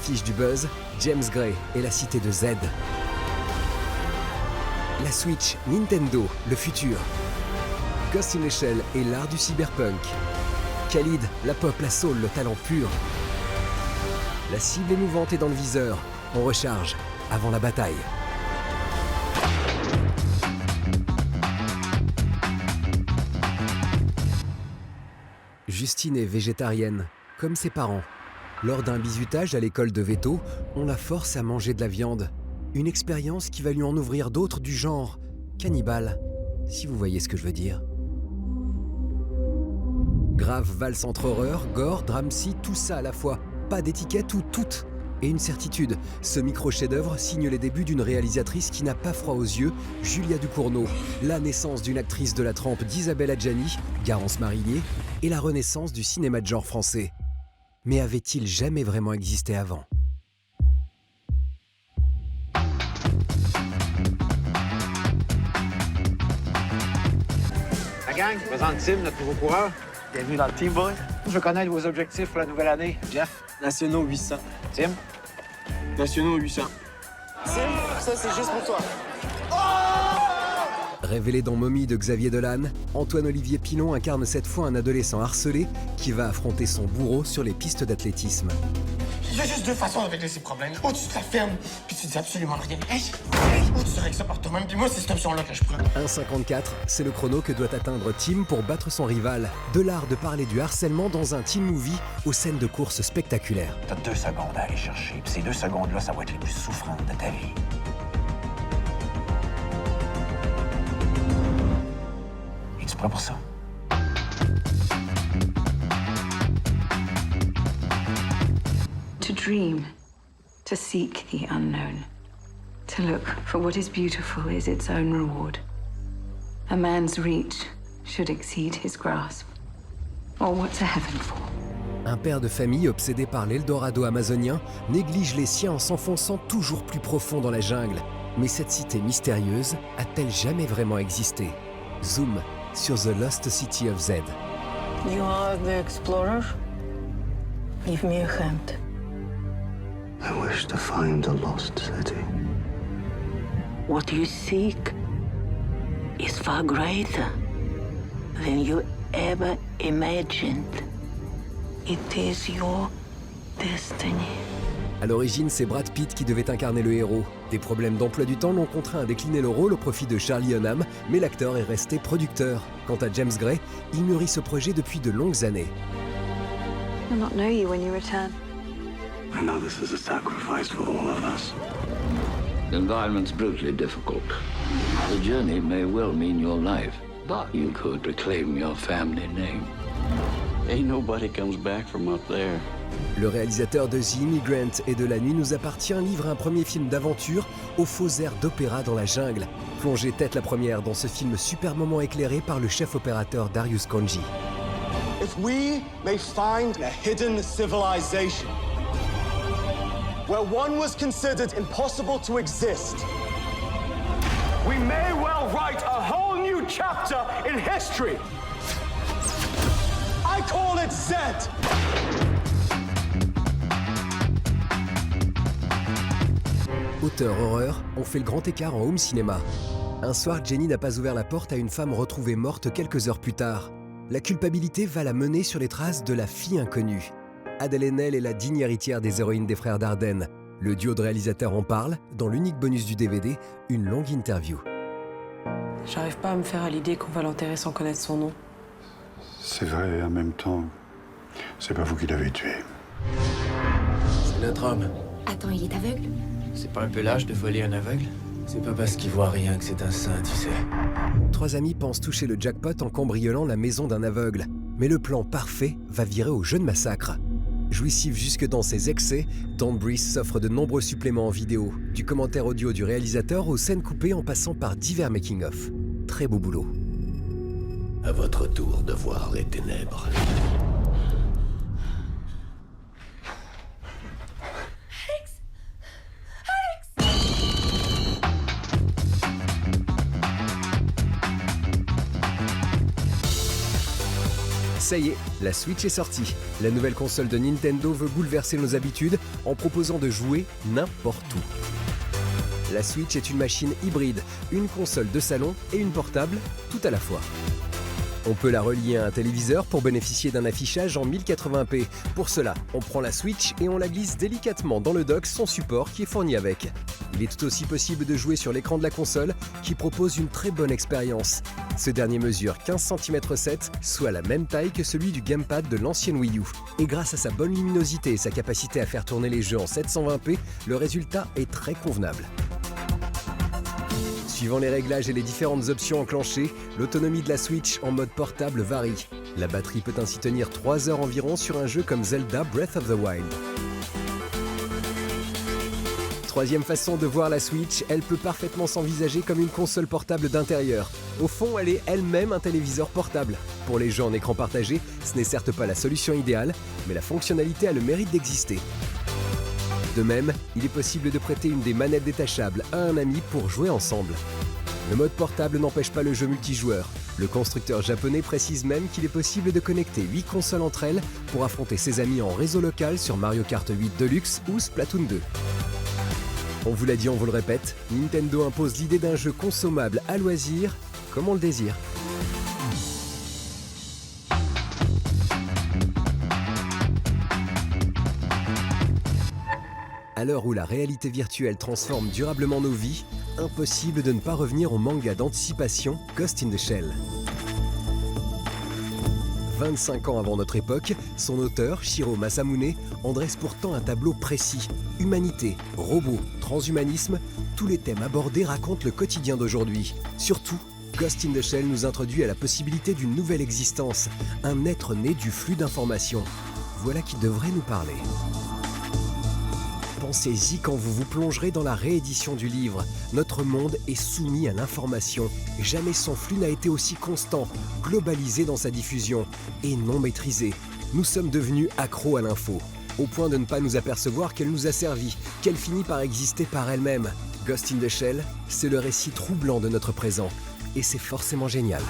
prestige du buzz, James Gray et la cité de Z. La Switch, Nintendo, le futur. Ghost in the Shell et l'art du cyberpunk. Khalid, la pop, la soul, le talent pur. La cible émouvante est dans le viseur. On recharge avant la bataille. Justine est végétarienne, comme ses parents. Lors d'un bizutage à l'école de veto, on la force à manger de la viande. Une expérience qui va lui en ouvrir d'autres du genre cannibale, si vous voyez ce que je veux dire. Grave valse entre horreur, gore, drame-si, tout ça à la fois. Pas d'étiquette ou toutes. Et une certitude, ce micro-chef-d'œuvre signe les débuts d'une réalisatrice qui n'a pas froid aux yeux, Julia Ducournau, la naissance d'une actrice de la trempe d'Isabelle Adjani, Garance Marillier, et la renaissance du cinéma de genre français. Mais avait-il jamais vraiment existé avant ? La gang, je présente Tim, notre nouveau coureur. Bienvenue dans le team, boy. Je veux connaître vos objectifs pour la nouvelle année. Jeff? Nationaux 800. Tim? Nationaux 800. Tim, ça c'est juste pour toi. Révélé dans Momie de Xavier Dolan, Antoine-Olivier Pilon incarne cette fois un adolescent harcelé qui va affronter son bourreau sur les pistes d'athlétisme. Il y a juste deux façons de régler ces problèmes. Ou tu te la fermes, puis tu dis absolument rien. Ou tu règles ça par toi-même, puis moi c'est cette option-là que je prends. 1,54, c'est le chrono que doit atteindre Tim pour battre son rival. De l'art de parler du harcèlement dans un teen movie aux scènes de course spectaculaires. T'as 2 secondes à aller chercher, puis ces 2 secondes-là, ça va être les plus souffrantes de ta vie. Es-tu prêt pour ça? To dream, to seek the unknown, to look for what is beautiful is its own reward. A man's reach should exceed his grasp. Or what's a heaven for? Un père de famille obsédé par l'Eldorado amazonien néglige les siens en s'enfonçant toujours plus profond dans la jungle. Mais cette cité mystérieuse a-t-elle jamais vraiment existé? Zoom sur The Lost City of Z. You are the explorer? Give me a hand. I wish to find the lost city. What you seek is far greater than you ever imagined. It is your destiny. À l'origine, c'est Brad Pitt qui devait incarner le héros. Des problèmes d'emploi du temps l'ont contraint à décliner le rôle au profit de Charlie Hunnam, mais l'acteur est resté producteur. Quant à James Gray, il mûrit ce projet depuis de longues années. You'll not know you when you return. I know this is a sacrifice for all of us. The environment's brutally difficult. The journey may well mean your life, but you could reclaim your family name. Ain't nobody comes back from up there. Le réalisateur de The Immigrant et de La Nuit nous appartient livre un premier film d'aventure aux faux airs d'opéra dans la jungle. Plongez tête la première dans ce film super moment éclairé par le chef opérateur Darius Khondji. If we may find a hidden civilization where one was considered impossible to exist, we may well write a whole new chapter in history. I call it Z. Auteur-horreur, on fait le grand écart en home cinéma. Un soir, Jenny n'a pas ouvert la porte à une femme retrouvée morte quelques heures plus tard. La culpabilité va la mener sur les traces de la fille inconnue. Adèle Haenel est la digne héritière des héroïnes des frères Dardenne. Le duo de réalisateurs en parle, dans l'unique bonus du DVD, une longue interview. J'arrive pas à me faire à l'idée qu'on va l'enterrer sans connaître son nom. C'est vrai, et en même temps, c'est pas vous qui l'avez tué. C'est notre homme. Attends, il est aveugle? C'est pas un peu lâche de voler un aveugle? C'est pas parce qu'il voit rien que c'est un saint, tu sais. 3 amis pensent toucher le jackpot en cambriolant la maison d'un aveugle. Mais le plan parfait va virer au jeu de massacre. Jouissif jusque dans ses excès, Don't Breathe s'offre de nombreux suppléments en vidéo, du commentaire audio du réalisateur aux scènes coupées en passant par divers making-of. Très beau boulot. À votre tour de voir les ténèbres. Ça y est, la Switch est sortie. La nouvelle console de Nintendo veut bouleverser nos habitudes en proposant de jouer n'importe où. La Switch est une machine hybride, une console de salon et une portable, tout à la fois. On peut la relier à un téléviseur pour bénéficier d'un affichage en 1080p. Pour cela, on prend la Switch et on la glisse délicatement dans le dock, son support qui est fourni avec. Il est tout aussi possible de jouer sur l'écran de la console qui propose une très bonne expérience. Ce dernier mesure 15 cm 7, soit la même taille que celui du gamepad de l'ancienne Wii U. Et grâce à sa bonne luminosité et sa capacité à faire tourner les jeux en 720p, le résultat est très convenable. Suivant les réglages et les différentes options enclenchées, l'autonomie de la Switch en mode portable varie. La batterie peut ainsi tenir 3 heures environ sur un jeu comme Zelda Breath of the Wild. Troisième façon de voir la Switch, elle peut parfaitement s'envisager comme une console portable d'intérieur. Au fond, elle est elle-même un téléviseur portable. Pour les jeux en écran partagé, ce n'est certes pas la solution idéale, mais la fonctionnalité a le mérite d'exister. De même, il est possible de prêter une des manettes détachables à un ami pour jouer ensemble. Le mode portable n'empêche pas le jeu multijoueur. Le constructeur japonais précise même qu'il est possible de connecter 8 consoles entre elles pour affronter ses amis en réseau local sur Mario Kart 8 Deluxe ou Splatoon 2. On vous l'a dit, on vous le répète, Nintendo impose l'idée d'un jeu consommable à loisir, comme on le désire. À l'heure où la réalité virtuelle transforme durablement nos vies, impossible de ne pas revenir au manga d'anticipation Ghost in the Shell. 25 ans avant notre époque, son auteur, Shiro Masamune, en dresse pourtant un tableau précis. Humanité, robots, transhumanisme, tous les thèmes abordés racontent le quotidien d'aujourd'hui. Surtout, Ghost in the Shell nous introduit à la possibilité d'une nouvelle existence, un être né du flux d'informations. Voilà qui devrait nous parler. Pensez-y quand vous vous plongerez dans la réédition du livre. Notre monde est soumis à l'information. Jamais son flux n'a été aussi constant, globalisé dans sa diffusion et non maîtrisé. Nous sommes devenus accros à l'info, au point de ne pas nous apercevoir qu'elle nous a servi, qu'elle finit par exister par elle-même. Ghost in the Shell, c'est le récit troublant de notre présent. Et c'est forcément génial.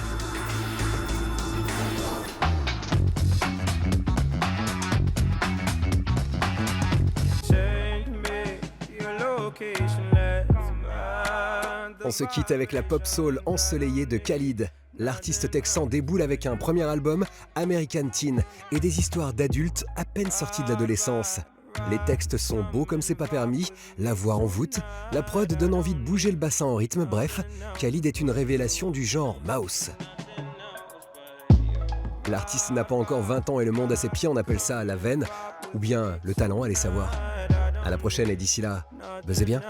On se quitte avec la pop soul ensoleillée de Khalid. L'artiste texan déboule avec un premier album, American Teen, et des histoires d'adultes à peine sortis de l'adolescence. Les textes sont beaux comme c'est pas permis, la voix envoûte, la prod donne envie de bouger le bassin en rythme, bref, Khalid est une révélation du genre Mouse. L'artiste n'a pas encore 20 ans et le monde à ses pieds, on appelle ça la veine, ou bien le talent, allez savoir. À la prochaine et d'ici là, buzzez bien.